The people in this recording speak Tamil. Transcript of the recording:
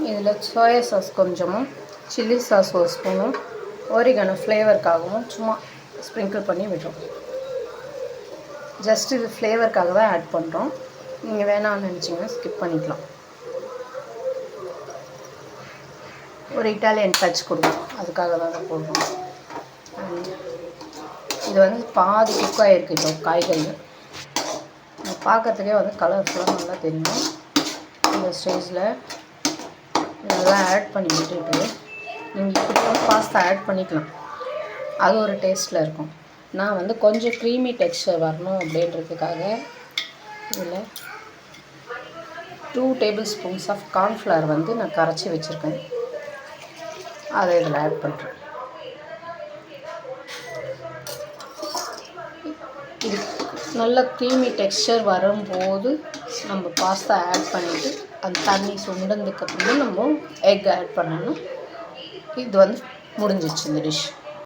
இதில் சோயா சாஸ் கொஞ்சமும், சில்லி சாஸ் ஒரு ஸ்பூனும், ஓரிகனோ ஃப்ளேவருக்காகவும் சும்மா ஸ்ப்ரிங்கிள் பண்ணி விடுறோம். ஜஸ்ட் இது ஃப்ளேவருக்காக தான் ஆட் பண்ணுறோம். நீங்கள் வேணாம்னு நினச்சிங்கன்னா ஸ்கிப் பண்ணிக்கலாம். ஒரு இட்டாலியன் டச் கொடுக்கும், அதுக்காக தான் அதை போடுறோம். இது வந்து பாதி குக் ஆகிருக்கு. இப்போ காய்கறி பார்க்கறதுக்கே வந்து கலர்ஃபுல்லாக நல்லா தெரியும். இந்த ஸ்டேஜில் இதெல்லாம் ஆட் பண்ணி விட்டுட்டு நீங்கள் இப்படி பாஸ்தா ஆட் பண்ணிக்கலாம். அது ஒரு டேஸ்ட்டில் இருக்கும். நான் வந்து கொஞ்சம் க்ரீமி டெக்ஸ்சர் வரணும் அப்படின்றதுக்காக இதில் 2 டேபிள் ஸ்பூன்ஸ் ஆஃப் கார்ன்ஃப்ளவர் வந்து நான் கரைச்சி வச்சுருக்கேன். அதை இதில் ஆட் பண்ணுறேன். இது நல்ல க்ரீமி டெக்ஸ்சர் வரும்போது நம்ம பாஸ்தா ஆட் பண்ணிவிட்டு அந்த தண்ணி சுண்டதுக்கப்புறமா நம்ம எக் ஆட் பண்ணணும். இது வந்து முடிஞ்சிடுச்சு இந்த டிஷ்.